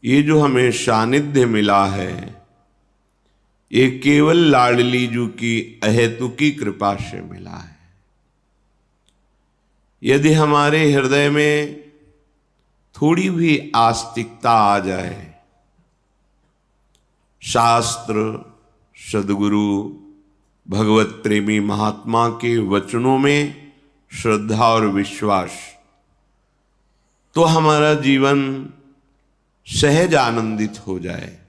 ये जो हमें सानिध्य मिला है ये केवल लाडली जू की अहेतुकी कृपा से मिला है। यदि हमारे हृदय में थोड़ी भी आस्तिकता आ जाए, शास्त्र, सद्गुरु, भगवत प्रेमी महात्मा के वचनों में श्रद्धा और विश्वास, तो हमारा जीवन सहज आनंदित हो जाए।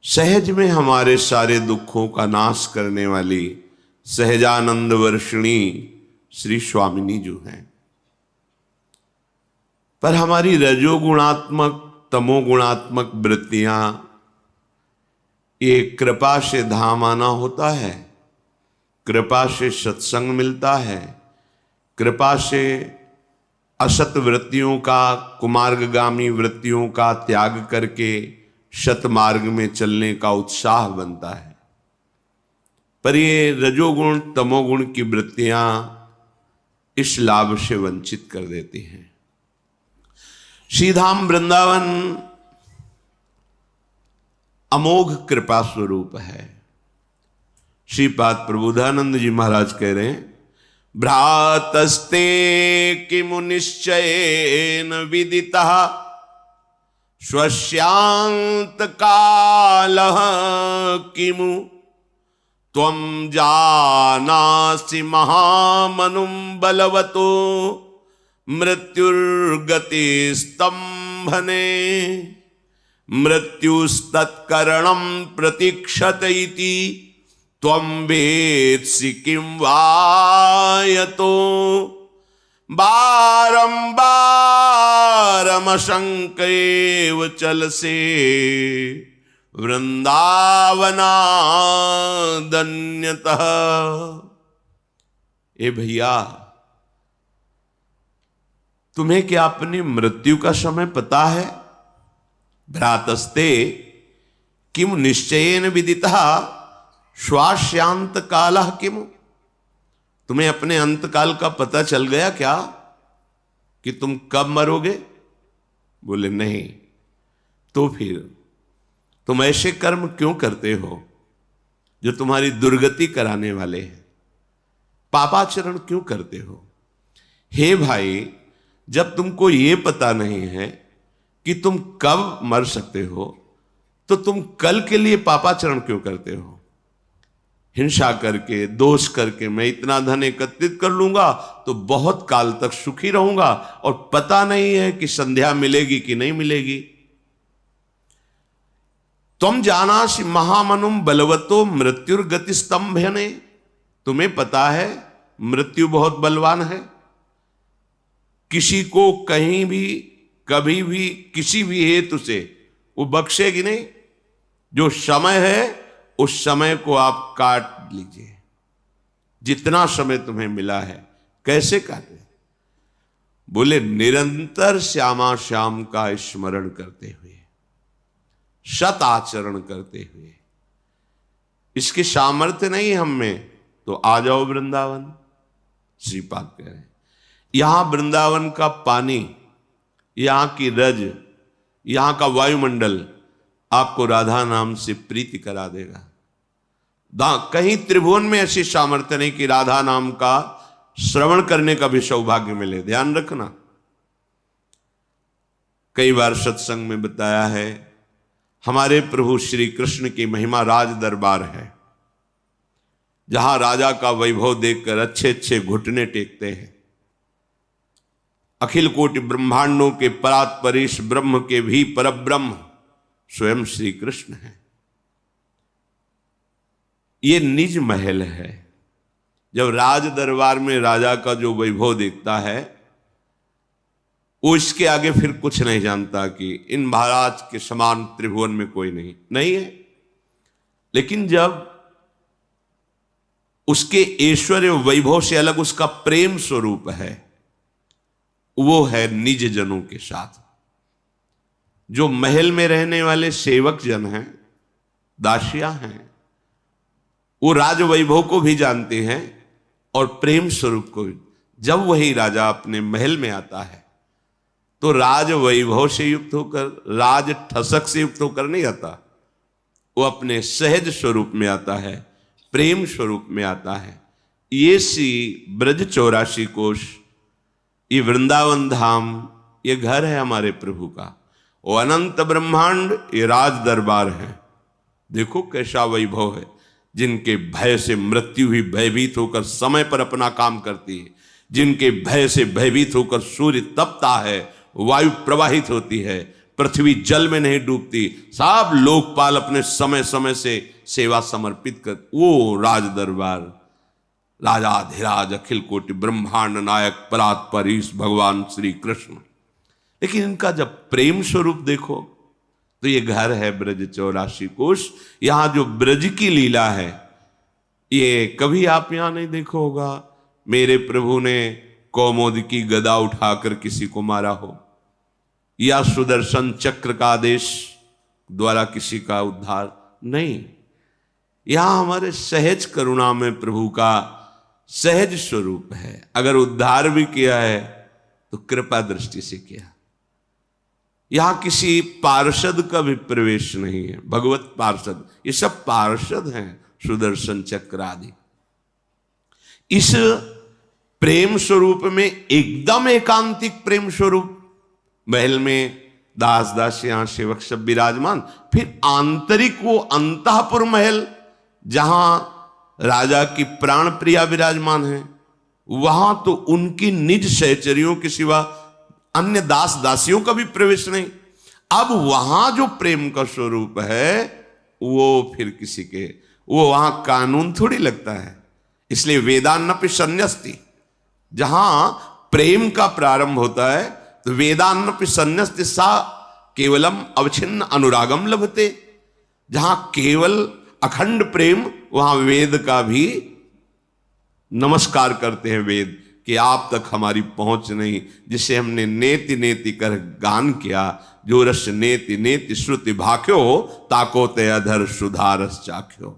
सहज में हमारे सारे दुखों का नाश करने वाली सहजानंद वर्षिणी श्री स्वामिनी जो हैं। पर हमारी रजोगुणात्मक तमोगुणात्मक वृत्तियां, ये कृपा से धाम आना होता है, कृपा से सत्संग मिलता है, कृपा से असत वृत्तियों का, कुमार्गगामी वृत्तियों का त्याग करके सत मार्ग में चलने का उत्साह बनता है। पर ये रजोगुण तमोगुण की वृत्तियां इस लाभ से वंचित कर देती हैं। श्रीधाम वृंदावन अमोघ कृपा स्वरूप है। श्रीपाद प्रबोधानंद जी महाराज कह रहे हैं, भ्रातस्ते किमु निश्चयेन विदितः स्वस्यांत कालः किमु त्वं जानासि महामनुं बलवतो मृत्युर्गतिस्तंभने मृत्युस्तत्करणं प्रतीक्षत इति त्वं वेत्सि किं वायतो बारंबारमशंकैव चलसे वृंदावनादन्यतः। ए भैया, तुम्हें क्या अपनी मृत्यु का समय पता है? भ्रातस्ते किम निश्चयेन विदितः श्वास्यांत कालः किमु। तुम्हें अपने अंतकाल का पता चल गया क्या कि तुम कब मरोगे? बोले नहीं। तो फिर तुम ऐसे कर्म क्यों करते हो जो तुम्हारी दुर्गति कराने वाले हैं? पापाचरण क्यों करते हो? हे भाई, जब तुमको ये पता नहीं है कि तुम कब मर सकते हो तो तुम कल के लिए पापाचरण क्यों करते हो? हिंसा करके, दोष करके मैं इतना धन एकत्रित कर लूंगा तो बहुत काल तक सुखी रहूंगा, और पता नहीं है कि संध्या मिलेगी कि नहीं मिलेगी। तुम जानासि महामनुम बलवतो मृत्युर्गति स्तंभने। तुम्हें पता है मृत्यु बहुत बलवान है, किसी को कहीं भी कभी भी किसी भी हेतु से वो बख्शेगी नहीं। जो समय है उस समय को आप काट लीजिए। जितना समय तुम्हें मिला है कैसे काटे? बोले निरंतर श्यामा श्याम का स्मरण करते हुए, सत आचरण करते हुए। इसके सामर्थ्य नहीं हम में तो आ जाओ वृंदावन। श्रीपाद कह रहे हैं, यहां वृंदावन का पानी, यहां की रज, यहां का वायुमंडल आपको राधा नाम से प्रीति करा देगा। कहीं त्रिभुवन में ऐसी सामर्थ्य नहीं कि राधा नाम का श्रवण करने का भी सौभाग्य मिले। ध्यान रखना, कई बार सत्संग में बताया है, हमारे प्रभु श्री कृष्ण की महिमा राज दरबार है, जहां राजा का वैभव देखकर अच्छे अच्छे घुटने टेकते हैं। अखिल कोटि ब्रह्मांडों के परात्परीश ब्रह्म के भी परब्रह्म स्वयं श्री कृष्ण है। ये निज महल है। जब राज दरबार में राजा का जो वैभव देखता है, वो इसके आगे फिर कुछ नहीं जानता कि इन महाराज के समान त्रिभुवन में कोई नहीं है। लेकिन जब उसके ऐश्वर्य वैभव से अलग उसका प्रेम स्वरूप है, वो है निज जनों के साथ। जो महल में रहने वाले सेवक जन हैं, दासियां हैं, वो राज वैभव को भी जानते हैं और प्रेम स्वरूप को भी। जब वही राजा अपने महल में आता है तो राज वैभव से युक्त होकर, राज ठसक से युक्त होकर नहीं आता, वो अपने सहज स्वरूप में आता है, प्रेम स्वरूप में आता है। ये सी ब्रज 84 कोश, ये वृंदावन धाम, ये घर है हमारे प्रभु का। वो अनंत ब्रह्मांड ये राज दरबार है। देखो कैसा वैभव है। जिनके भय से मृत्यु ही भयभीत होकर समय पर अपना काम करती है, जिनके भय से भयभीत होकर सूर्य तपता है, वायु प्रवाहित होती है, पृथ्वी जल में नहीं डूबती, सब लोकपाल अपने समय समय से सेवा समर्पित कर, वो राज दरबार, राजाधिराज अखिल कोटि ब्रह्मांड नायक परात्परीश भगवान श्री कृष्ण। लेकिन इनका जब प्रेम स्वरूप देखो तो ये घर है ब्रज 84 कोश। यहां जो ब्रज की लीला है, ये कभी आप यहां नहीं देखो होगा मेरे प्रभु ने कौमुद की गदा उठाकर किसी को मारा हो, या सुदर्शन चक्र का आदेश द्वारा किसी का उद्धार नहीं। यहां हमारे सहज करुणा में प्रभु का सहज स्वरूप है। अगर उद्धार भी किया है तो कृपा दृष्टि से किया। यहां किसी पार्षद का भी प्रवेश नहीं है, भगवत पार्षद, ये सब पार्षद हैं, सुदर्शन चक्र आदि। इस प्रेम स्वरूप में एकदम एकांतिक प्रेम स्वरूप, महल में दास दासियां सेवक सब विराजमान, फिर आंतरिक वो अंतःपुर महल जहां राजा की प्राण प्रिया विराजमान है, वहां तो उनकी निज सहचरियों के सिवा अन्य दास दासियों का भी प्रवेश नहीं। अब वहां जो प्रेम का स्वरूप है वो फिर किसी के, वो वहां कानून थोड़ी लगता है। इसलिए वेदान्नपि संन्यस्ति, जहां प्रेम का प्रारंभ होता है तो वेदान्नपि संन्यस्ति सा केवलम अवच्छिन्न अनुरागम लभते। जहां केवल अखंड प्रेम, वहां वेद का भी नमस्कार करते हैं वेद, कि आप तक हमारी पहुंच नहीं, जिसे हमने नेति नेति कर गान किया, जो रस नेति नेति श्रुति भाख्यो, ताको ते अधर सुधारस चाख्यो।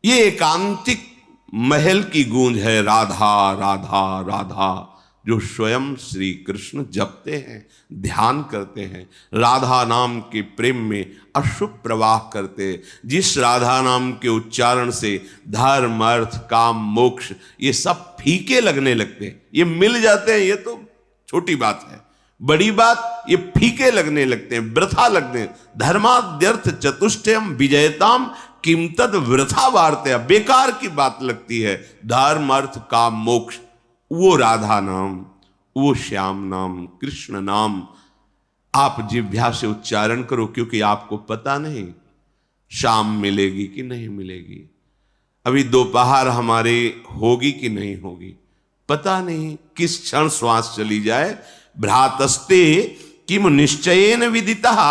ये एकांतिक महल की गूंज है, राधा राधा राधा, जो स्वयं श्री कृष्ण जपते हैं, ध्यान करते हैं, राधा नाम के प्रेम में अश्रु प्रवाह करते। जिस राधा नाम के उच्चारण से धर्म अर्थ काम मोक्ष ये सब फीके लगने लगते हैं। ये मिल जाते हैं, ये तो छोटी बात है, बड़ी बात ये फीके लगने लगते हैं, वृथा लगते हैं। धर्माद्यर्थ चतुष्टयम विजयताम किम तद वृथा वार्ते, बेकार की बात लगती है। धर्म अर्थ काम मोक्ष, वो राधा नाम, वो श्याम नाम, कृष्ण नाम आप जिह्वा से उच्चारण करो, क्योंकि आपको पता नहीं शाम मिलेगी कि नहीं मिलेगी, अभी दोपहर हमारे होगी कि नहीं होगी, पता नहीं किस क्षण श्वास चली जाए। भ्रातस्ते किम निश्चयेन विदितः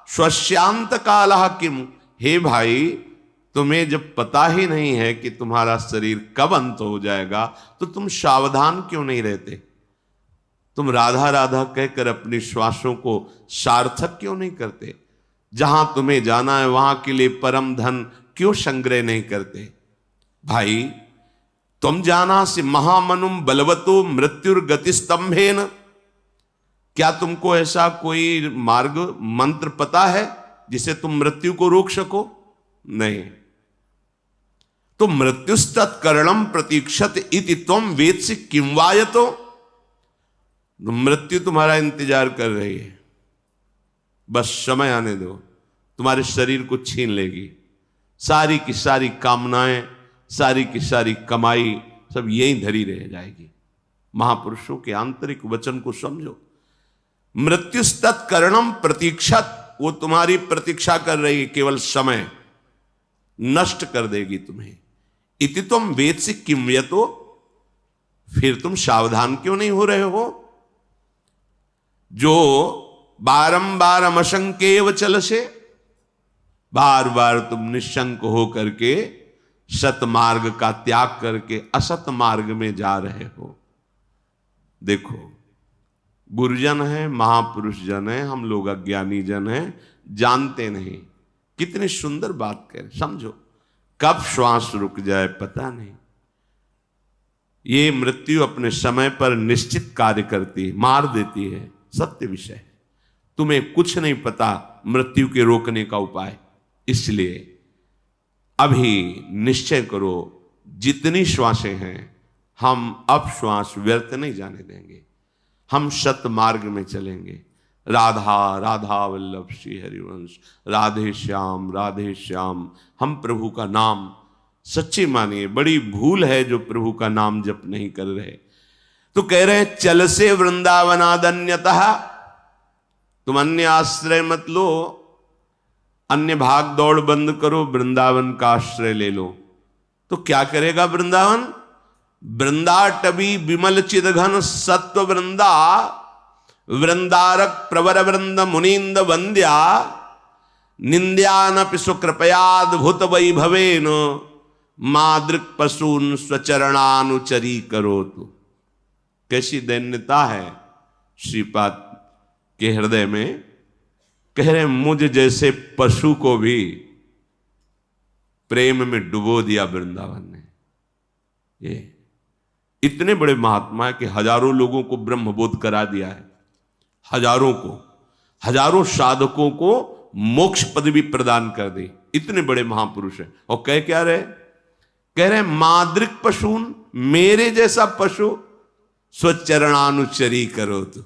स्वस्यांत कालः किम। हे भाई, तुम्हें जब पता ही नहीं है कि तुम्हारा शरीर कब अंत हो जाएगा, तो तुम सावधान क्यों नहीं रहते? तुम राधा राधा कहकर अपनी श्वासों को सार्थक क्यों नहीं करते? जहां तुम्हें जाना है वहां के लिए परम धन क्यों संग्रह नहीं करते? भाई, तुम जाना से महामनुम बलवतो मृत्युर्गति स्तंभेन। क्या तुमको ऐसा कोई मार्ग मंत्र पता है जिसे तुम मृत्यु को रोक सको? नहीं। तो मृत्युस्तत्करणम प्रतीक्षत इति त्वम वेद से किम वायतो। मृत्यु तुम्हारा इंतजार कर रही है, बस समय आने दो, तुम्हारे शरीर को छीन लेगी। सारी की सारी कामनाएं, सारी की सारी कमाई सब यहीं धरी रह जाएगी। महापुरुषों के आंतरिक वचन को समझो। मृत्युस्तत्करणम प्रतीक्षत, वो तुम्हारी प्रतीक्षा कर रही है, केवल समय नष्ट कर देगी तुम्हें। इति तुम वेद से किम यतो, फिर तुम सावधान क्यों नहीं हो रहे हो? जो बारंबार अमशंकेव चल से, बार बार तुम निशंक हो करके सत मार्ग का त्याग करके असत मार्ग में जा रहे हो। देखो, गुरुजन है, महापुरुष जन है, हम लोग अज्ञानी जन हैं, जानते नहीं। कितनी सुंदर बात करें, समझो। कब श्वास रुक जाए पता नहीं। ये मृत्यु अपने समय पर निश्चित कार्य करती है, मार देती है, सत्य विषय है। तुम्हें कुछ नहीं पता मृत्यु के रोकने का उपाय। इसलिए अभी निश्चय करो, जितनी श्वासें हैं हम अब श्वास व्यर्थ नहीं जाने देंगे। हम सत मार्ग में चलेंगे। राधा राधा वल्लभ श्री हरिवंश, राधे श्याम। हम प्रभु का नाम सच्चे मानिए। बड़ी भूल है जो प्रभु का नाम जप नहीं कर रहे। तो कह रहे चल से वृंदावनादन्यतः, तुम अन्य आश्रय मत लो, अन्य भाग दौड़ बंद करो, वृंदावन का आश्रय ले लो। तो क्या करेगा वृंदावन? वृंदाटवी विमल चिदघन सत्व वृंदा, वृंदारक प्रवर वृंद मुनींद वंद्या, निंद्यानपि सुकृपयाद्भुत वैभवेन, मादृक पशून स्वचरणानुचरी करो। तो कैसी दैन्यता है श्रीपाद के हृदय में। कह रहे मुझ जैसे पशु को भी प्रेम में डुबो दिया वृंदावन ने। ये इतने बड़े महात्मा है कि हजारों लोगों को ब्रह्मबोध करा दिया है, हजारों साधकों को मोक्ष पदवी प्रदान कर दी। इतने बड़े महापुरुष हैं। और कह क्या रहे? कह रहे मादृक पशून, मेरे जैसा पशु स्वचरणानुचरी करो। तो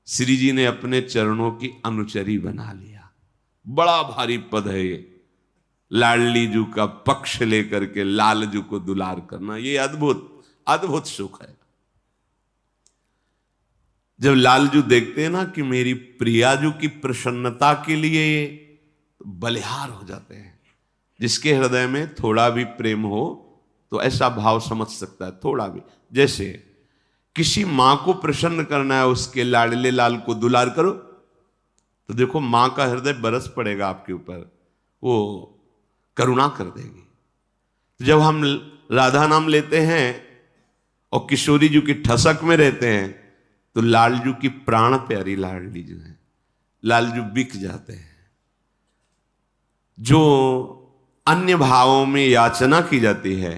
श्री जी ने अपने चरणों की अनुचरी बना लिया। बड़ा भारी पद है ये, लाडली जू का पक्ष लेकर के लालजू को दुलार करना। ये अद्भुत सुख है। जब लालजू देखते हैं ना कि मेरी प्रियाजू की प्रसन्नता के लिए ये, तो बलिहार हो जाते हैं। जिसके हृदय में थोड़ा भी प्रेम हो तो ऐसा भाव समझ सकता है। थोड़ा भी, जैसे किसी मां को प्रसन्न करना है, उसके लाडले लाल को दुलार करो, तो देखो मां का हृदय बरस पड़ेगा आपके ऊपर, वो करुणा कर देगी। जब हम राधा नाम लेते हैं और किशोरी जी की ठसक में रहते हैं, तो लालजू की प्राण प्यारी लाडली जो है, लालजू बिक जाते हैं। जो अन्य भावों में याचना की जाती है,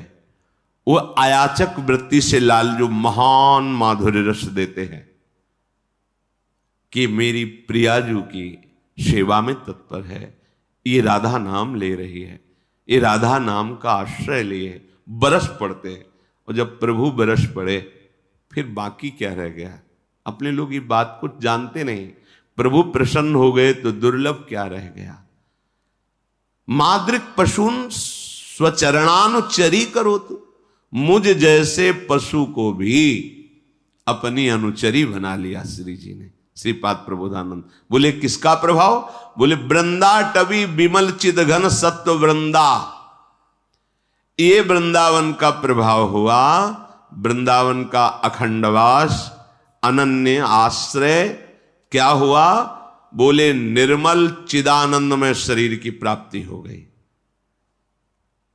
वो आयाचक वृत्ति से लालजू महान माधुर्य रस देते हैं कि मेरी प्रियाजू की सेवा में तत्पर है, ये राधा नाम ले रही है, ये राधा नाम का आश्रय लिए बरस पड़ते हैं। और जब प्रभु बरस पड़े, फिर बाकी क्या रह गया? अपने लोग ये बात कुछ जानते नहीं। प्रभु प्रसन्न हो गए तो दुर्लभ क्या रह गया? मादृक पशुन स्वचरणानुचरी करो। तो मुझ जैसे पशु को भी अपनी अनुचरी बना लिया श्री जी ने। श्रीपाद प्रबोधानंद बोले किसका प्रभाव? बोले वृंदा टवी विमल चिदघन सत्व वृंदा, ये वृंदावन का प्रभाव हुआ। वृंदावन का अखंडवास, अनन्य आश्रय क्या हुआ? बोले निर्मल चिदानंद में शरीर की प्राप्ति हो गई।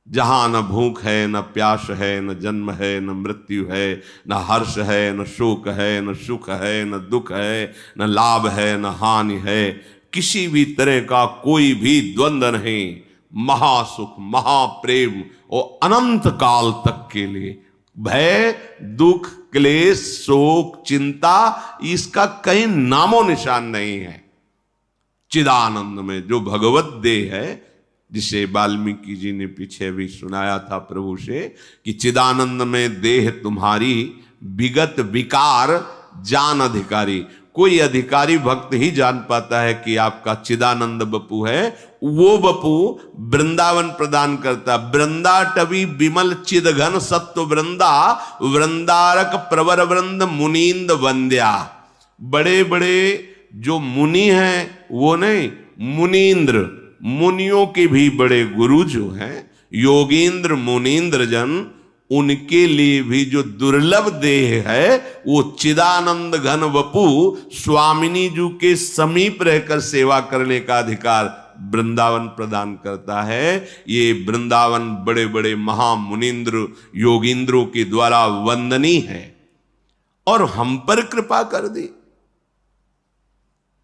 जहां न भूख है, न प्यास है, न जन्म है, न मृत्यु है, न हर्ष है, न शोक है, न सुख है, न दुख है, न लाभ है, न हानि है, किसी भी तरह का कोई भी द्वंद्व नहीं। महासुख, महाप्रेम और अनंत काल तक के लिए भय, दुख, क्लेश, शोक, चिंता, इसका कहीं नामो निशान नहीं है। चिदानंद में जो भगवत देह है, जिसे वाल्मीकि जी ने पीछे भी सुनाया था प्रभु से कि चिदानंद में देह तुम्हारी विगत विकार जान अधिकारी। कोई अधिकारी भक्त ही जान पाता है कि आपका चिदानंद बपू है। वो बपू वृंदावन प्रदान करता। वृंदा टवी विमल चिदघन सत्व वृंदा, वृंदारक प्रवर वृंद मुनींद वंद्या। बड़े बड़े जो मुनि हैं वो नहीं, मुनींद्र, मुनियों के भी बड़े गुरु जो हैं, योगींद्र मुनींद्र जन, उनके लिए भी जो दुर्लभ देह है वो चिदानंद घन वपु स्वामिनी जी के समीप रहकर सेवा करने का अधिकार वृंदावन प्रदान करता है। ये वृंदावन बड़े बड़े महामुनींद्र योगींद्रों के द्वारा वंदनीय है और हम पर कृपा कर दी।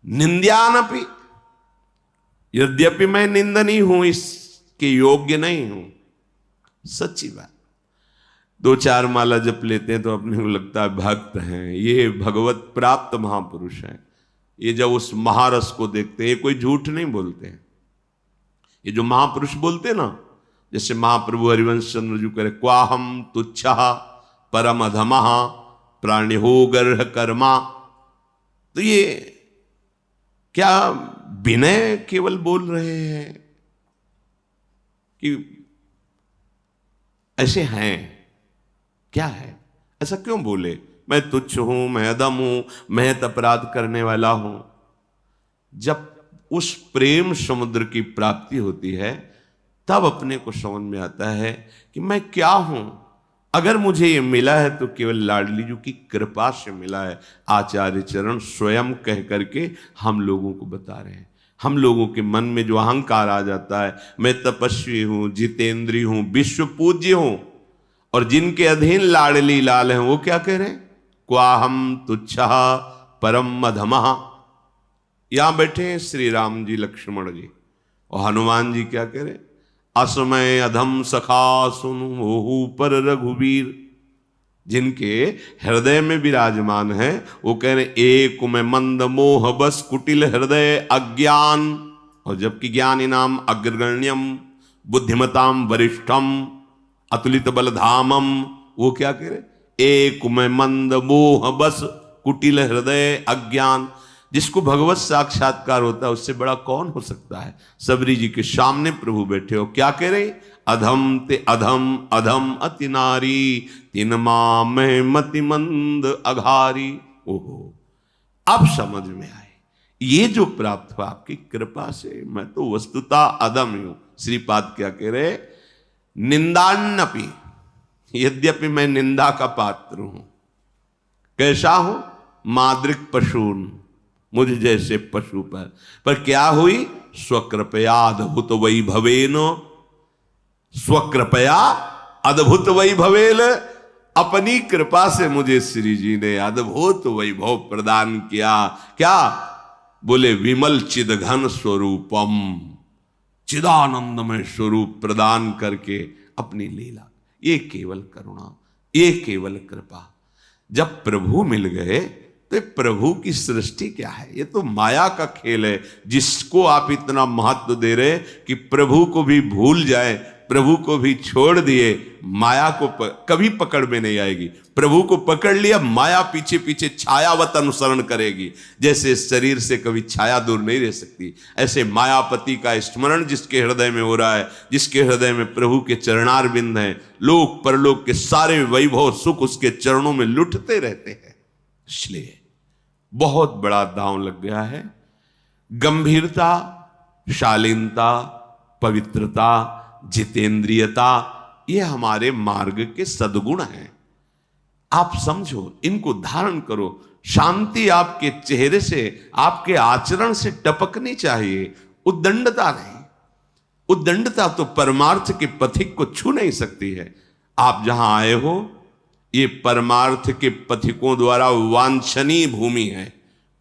निंद्यानपि, यद्यपि मैं निंदनीय हूं, इसके योग्य नहीं हूं, सच्ची बात। 2-4 माला जप लेते हैं तो अपने को लगता है भक्त हैं, ये भगवत प्राप्त महापुरुष हैं। ये जब उस महारस को देखते हैं, ये कोई झूठ नहीं बोलते हैं। ये जो महापुरुष बोलते हैं ना, जैसे महाप्रभु हरिवंश चंद्र जी करे, क्वाहम तुच्छा परम अधमः प्राणिहो गर्ह कर्मा। तो ये क्या विनय केवल बोल रहे हैं कि ऐसे हैं? क्या है? ऐसा क्यों बोले? मैं तुच्छ हूं, मैं अधम हूं, मैं अपराध करने वाला हूं। जब उस प्रेम समुद्र की प्राप्ति होती है तब अपने को समझ में आता है कि मैं क्या हूं। अगर मुझे ये मिला है तो केवल लाडली जी की कृपा से मिला है। आचार्य चरण स्वयं कह करके हम लोगों को बता रहे हैं। हम लोगों के मन में जो अहंकार आ जाता है, मैं तपस्वी हूं, जितेंद्री हूं, विश्व पूज्य हूं, और जिनके अधीन लाडली लाल हैं वो क्या कह रहे हैं? क्वाहम तुच्छा परम अधमः। यहां बैठे हैं श्री राम जी, लक्ष्मण जी, और हनुमान जी क्या कह रहे? असमय अधम सखा सुनु ओहु पर रघुवीर। जिनके हृदय में विराजमान है वो कह रहे एक में मंद मोह बस कुटिल हृदय अज्ञान। और जबकि ज्ञान इनाम अग्रगण्यम बुद्धिमताम वरिष्ठम अतुलित बलधामम, वो क्या कह रहे? एक में मंद मोह बस कुटिल हृदय अज्ञान। जिसको भगवत साक्षात्कार होता है उससे बड़ा कौन हो सकता है? सबरी जी के सामने प्रभु बैठे हो, क्या कह रहे? अधम ते अधम अधम अति नारी तिन में मति मंद अघारी। ओहो, अब समझ में आए। ये जो प्राप्त हुआ आपकी कृपा से, मैं तो वस्तुतः अधम हूं। श्रीपाद क्या कह रहे? निंदान्नपि, यद्यपि मैं निंदा का पात्र हूं। कैसा हूं? माद्रिक पशून, मुझ जैसे पशु पर क्या हुई? स्वकृपया अद्भुत वैभवेन, स्वकृपया अद्भुत वैभवेन। अपनी कृपा से मुझे श्री जी ने अद्भुत वैभव प्रदान किया। क्या बोले? विमल चिदघन स्वरूपम, चिदानंदमय स्वरूप प्रदान करके अपनी लीला। ये केवल करुणा, ये केवल कृपा। जब प्रभु मिल गए तो प्रभु की सृष्टि क्या है? ये तो माया का खेल है, जिसको आप इतना महत्व दे रहे कि प्रभु को भी भूल जाए, प्रभु को भी छोड़ दिए। माया को कभी पकड़ में नहीं आएगी। प्रभु को पकड़ लिया, माया पीछे पीछे छायावत अनुसरण करेगी। जैसे शरीर से कभी छाया दूर नहीं रह सकती, ऐसे मायापति का स्मरण जिसके हृदय में हो रहा है, जिसके हृदय में प्रभु के चरणार बिंद हैं, लोक परलोक के सारे वैभव सुख उसके चरणों में लुटते रहते हैं। इसलिए बहुत बड़ा दांव लग गया है। गंभीरता, शालीनता, पवित्रता, जितेंद्रियता, ये हमारे मार्ग के सद्गुण हैं। आप समझो, इनको धारण करो। शांति आपके चेहरे से, आपके आचरण से टपकनी चाहिए, उद्दंडता नहीं। उद्दंडता तो परमार्थ के पथिक को छू नहीं सकती है। आप जहां आए हो, ये परमार्थ के पथिकों द्वारा वांछनीय भूमि है।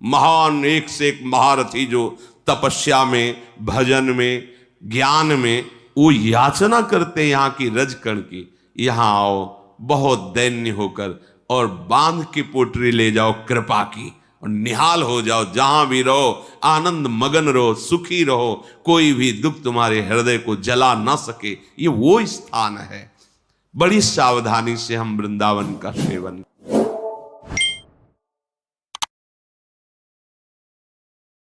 महान, एक से एक महारथी जो तपस्या में, भजन में, ज्ञान में वो याचना करते यहाँ की रजकण की। यहाँ आओ बहुत दैन्य होकर और बांध की पोटरी ले जाओ कृपा की, और निहाल हो जाओ। जहां भी रहो आनंद मगन रहो, सुखी रहो, कोई भी दुख तुम्हारे हृदय को जला ना सके। ये वो स्थान है। बड़ी सावधानी से हम वृंदावन का सेवन